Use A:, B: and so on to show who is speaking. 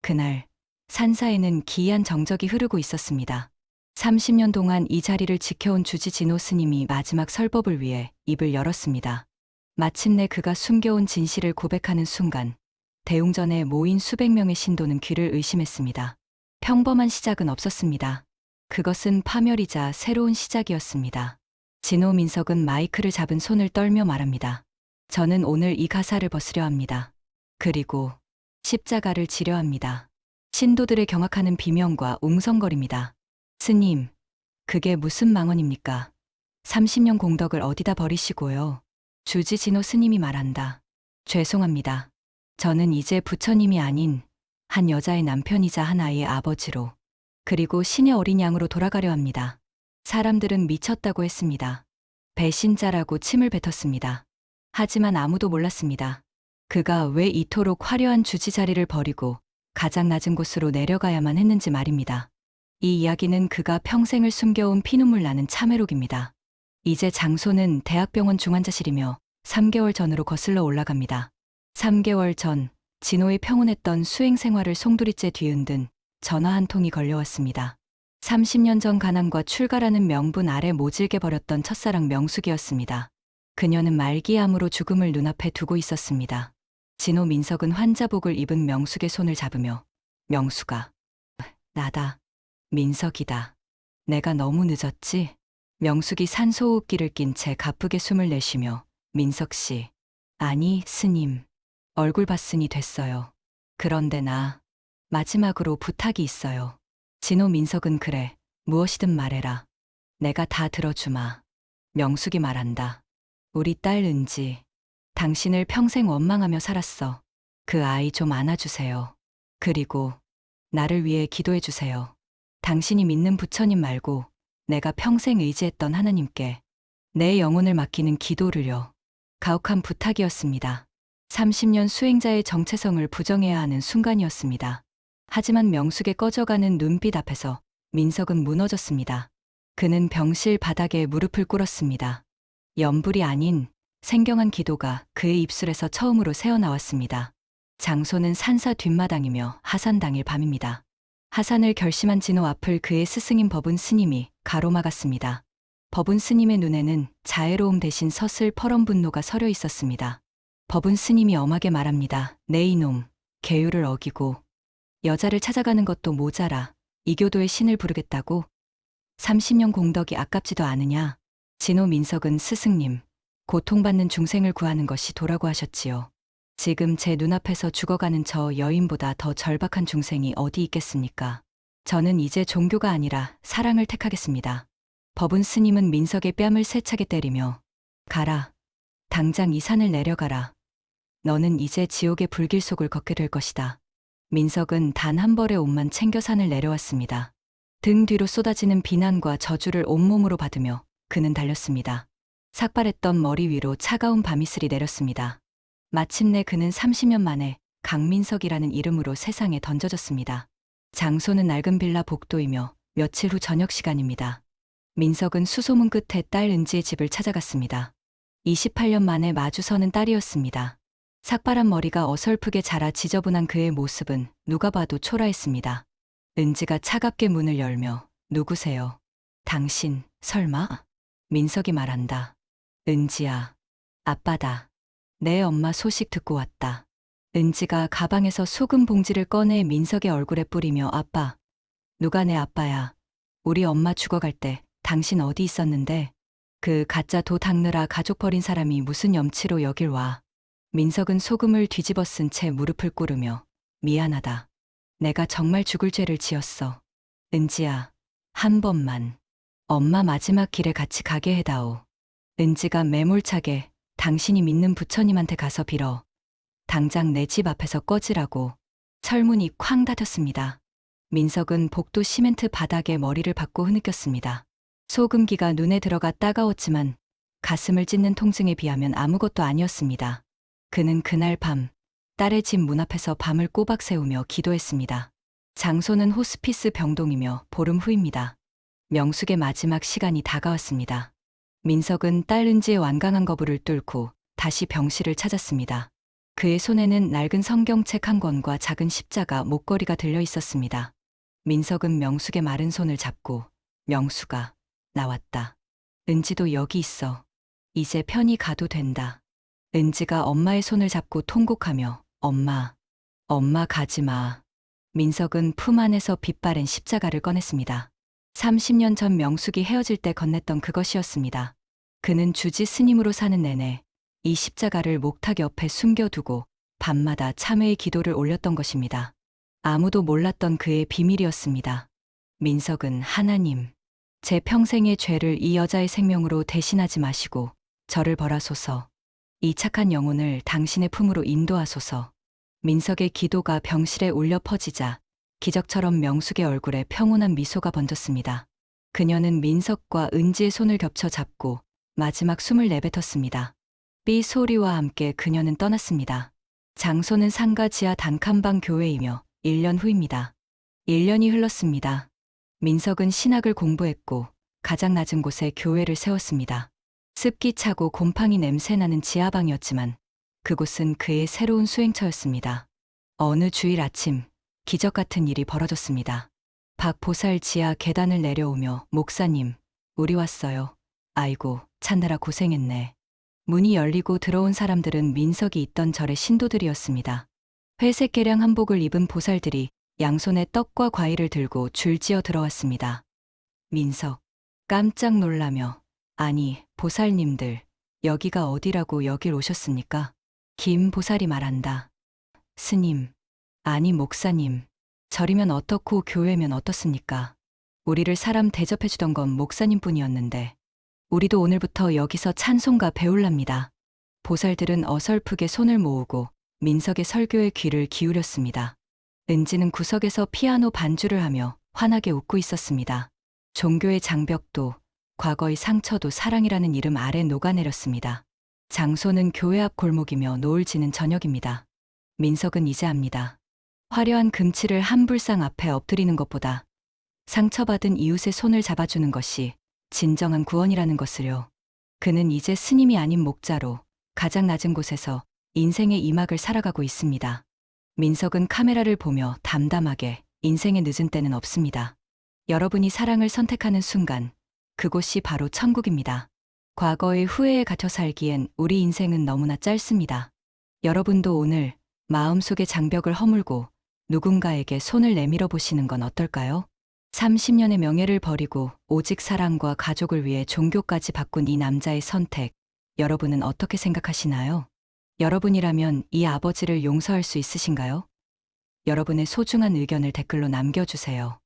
A: 그날 산사에는 기이한 정적이 흐르고 있었습니다. 30년 동안 이 자리를 지켜온 주지 진호 스님이 마지막 설법을 위해 입을 열었습니다. 마침내 그가 숨겨온 진실을 고백하는 순간 대웅전에 모인 수백 명의 신도는 귀를 의심했습니다. 평범한 시작은 없었습니다. 그것은 파멸이자 새로운 시작이었습니다. 진호 민석은 마이크를 잡은 손을 떨며 말합니다. 저는 오늘 이 가사를 벗으려 합니다. 그리고 십자가를 지려 합니다. 신도들의 경악하는 비명과 웅성거립니다. 스님, 그게 무슨 망언입니까? 30년 공덕을 어디다 버리시고요. 주지 진호 스님이 말한다. 죄송합니다. 저는 이제 부처님이 아닌 한 여자의 남편이자 한 아이의 아버지로 그리고 신의 어린 양으로 돌아가려 합니다. 사람들은 미쳤다고 했습니다. 배신자라고 침을 뱉었습니다. 하지만 아무도 몰랐습니다. 그가 왜 이토록 화려한 주지 자리를 버리고 가장 낮은 곳으로 내려가야만 했는지 말입니다. 이 이야기는 그가 평생을 숨겨온 피눈물 나는 참회록입니다. 이제 장소는 대학병원 중환자실이며 3개월 전으로 거슬러 올라갑니다. 3개월 전 진호의 평온했던 수행 생활을 송두리째 뒤흔든 전화 한 통이 걸려왔습니다. 30년 전 가난과 출가라는 명분 아래 모질게 버렸던 첫사랑 명숙이었습니다. 그녀는 말기암으로 죽음을 눈앞에 두고 있었습니다. 진호 민석은 환자복을 입은 명숙의 손을 잡으며 명숙아, 나다. 민석이다. 내가 너무 늦었지? 명숙이 산소호흡기를 낀 채 가쁘게 숨을 내쉬며 민석 씨, 아니 스님, 얼굴 봤으니 됐어요. 그런데 나 마지막으로 부탁이 있어요. 진호 민석은 그래, 무엇이든 말해라. 내가 다 들어주마. 명숙이 말한다. 우리 딸 은지, 당신을 평생 원망하며 살았어. 그 아이 좀 안아주세요. 그리고 나를 위해 기도해 주세요. 당신이 믿는 부처님 말고 내가 평생 의지했던 하나님께 내 영혼을 맡기는 기도를요. 가혹한 부탁이었습니다. 30년 수행자의 정체성을 부정해야 하는 순간이었습니다. 하지만 명숙의 꺼져가는 눈빛 앞에서 민석은 무너졌습니다. 그는 병실 바닥에 무릎을 꿇었습니다. 염불이 아닌 생경한 기도가 그의 입술에서 처음으로 새어나왔습니다. 장소는 산사 뒷마당이며 하산 당일 밤입니다. 하산을 결심한 진호 앞을 그의 스승인 법운 스님이 가로막았습니다. 법운 스님의 눈에는 자애로움 대신 서슬 퍼런 분노가 서려 있었습니다. 법운 스님이 엄하게 말합니다. 내 이놈, 계율을 어기고 여자를 찾아가는 것도 모자라 이교도의 신을 부르겠다고? 30년 공덕이 아깝지도 않으냐? 진호 민석은 스승님, 고통받는 중생을 구하는 것이 도라고 하셨지요. 지금 제 눈앞에서 죽어가는 저 여인보다 더 절박한 중생이 어디 있겠습니까? 저는 이제 종교가 아니라 사랑을 택하겠습니다. 법운 스님은 민석의 뺨을 세차게 때리며 가라. 당장 이 산을 내려가라. 너는 이제 지옥의 불길 속을 걷게 될 것이다. 민석은 단 한 벌의 옷만 챙겨 산을 내려왔습니다. 등 뒤로 쏟아지는 비난과 저주를 온몸으로 받으며 그는 달렸습니다. 삭발했던 머리 위로 차가운 밤이슬이 내렸습니다. 마침내 그는 30년 만에 강민석이라는 이름으로 세상에 던져졌습니다. 장소는 낡은 빌라 복도이며 며칠 후 저녁 시간입니다. 민석은 수소문 끝에 딸 은지의 집을 찾아갔습니다. 28년 만에 마주서는 딸이었습니다. 삭발한 머리가 어설프게 자라 지저분한 그의 모습은 누가 봐도 초라했습니다. 은지가 차갑게 문을 열며 누구세요? 당신, 설마? 민석이 말한다. 은지야, 아빠다. 내 엄마 소식 듣고 왔다. 은지가 가방에서 소금 봉지를 꺼내 민석의 얼굴에 뿌리며 아빠, 누가 내 아빠야. 우리 엄마 죽어갈 때 당신 어디 있었는데? 그 가짜 도 닦느라 가족 버린 사람이 무슨 염치로 여길 와. 민석은 소금을 뒤집어 쓴 채 무릎을 꿇으며 미안하다. 내가 정말 죽을 죄를 지었어. 은지야, 한 번만. 엄마 마지막 길에 같이 가게 해다오. 은지가 매몰차게 당신이 믿는 부처님한테 가서 빌어. 당장 내 집 앞에서 꺼지라고. 철문이 쾅 닫혔습니다. 민석은 복도 시멘트 바닥에 머리를 박고 흐느꼈습니다. 소금기가 눈에 들어가 따가웠지만 가슴을 찢는 통증에 비하면 아무것도 아니었습니다. 그는 그날 밤 딸의 집 문 앞에서 밤을 꼬박 새우며 기도했습니다. 장소는 호스피스 병동이며 보름 후입니다. 명숙의 마지막 시간이 다가왔습니다. 민석은 딸 은지의 완강한 거부를 뚫고 다시 병실을 찾았습니다. 그의 손에는 낡은 성경책 한 권과 작은 십자가 목걸이가 들려 있었습니다. 민석은 명숙의 마른 손을 잡고 명숙아, 나왔다. 은지도 여기 있어. 이제 편히 가도 된다. 은지가 엄마의 손을 잡고 통곡하며 엄마, 엄마 가지 마. 민석은 품 안에서 빛바랜 십자가를 꺼냈습니다. 30년 전 명숙이 헤어질 때 건넸던 그것이었습니다. 그는 주지 스님으로 사는 내내 이 십자가를 목탁 옆에 숨겨두고 밤마다 참회의 기도를 올렸던 것입니다. 아무도 몰랐던 그의 비밀이었습니다. 민석은 하나님, 제 평생의 죄를 이 여자의 생명으로 대신하지 마시고 저를 벌하소서. 이 착한 영혼을 당신의 품으로 인도하소서. 민석의 기도가 병실에 울려 퍼지자 기적처럼 명숙의 얼굴에 평온한 미소가 번졌습니다. 그녀는 민석과 은지의 손을 겹쳐 잡고 마지막 숨을 내뱉었습니다. 삐 소리와 함께 그녀는 떠났습니다. 장소는 상가 지하 단칸방 교회이며 1년 후입니다. 1년이 흘렀습니다. 민석은 신학을 공부했고 가장 낮은 곳에 교회를 세웠습니다. 습기 차고 곰팡이 냄새나는 지하방이었지만 그곳은 그의 새로운 수행처였습니다. 어느 주일 아침 기적 같은 일이 벌어졌습니다. 박 보살 지하 계단을 내려오며 목사님, 우리 왔어요. 아이고, 찾느라 고생했네. 문이 열리고 들어온 사람들은 민석이 있던 절의 신도들이었습니다. 회색 개량 한복을 입은 보살들이 양손에 떡과 과일을 들고 줄지어 들어왔습니다. 민석, 깜짝 놀라며 아니, 보살님들, 여기가 어디라고 여길 오셨습니까? 김 보살이 말한다. 스님, 아니 목사님, 절이면 어떻고 교회면 어떻습니까? 우리를 사람 대접해주던 건 목사님뿐이었는데 우리도 오늘부터 여기서 찬송가 배울랍니다. 보살들은 어설프게 손을 모으고 민석의 설교에 귀를 기울였습니다. 은지는 구석에서 피아노 반주를 하며 환하게 웃고 있었습니다. 종교의 장벽도 과거의 상처도 사랑이라는 이름 아래 녹아내렸습니다. 장소는 교회 앞 골목이며 노을 지는 저녁입니다. 민석은 이제 압니다. 화려한 금치를 한 불상 앞에 엎드리는 것보다 상처받은 이웃의 손을 잡아주는 것이 진정한 구원이라는 것을요. 그는 이제 스님이 아닌 목자로 가장 낮은 곳에서 인생의 이막을 살아가고 있습니다. 민석은 카메라를 보며 담담하게 인생의 늦은 때는 없습니다. 여러분이 사랑을 선택하는 순간 그곳이 바로 천국입니다. 과거의 후회에 갇혀 살기엔 우리 인생은 너무나 짧습니다. 여러분도 오늘 마음속의 장벽을 허물고 누군가에게 손을 내밀어 보시는 건 어떨까요? 30년의 명예를 버리고 오직 사랑과 가족을 위해 종교까지 바꾼 이 남자의 선택, 여러분은 어떻게 생각하시나요? 여러분이라면 이 아버지를 용서할 수 있으신가요? 여러분의 소중한 의견을 댓글로 남겨주세요.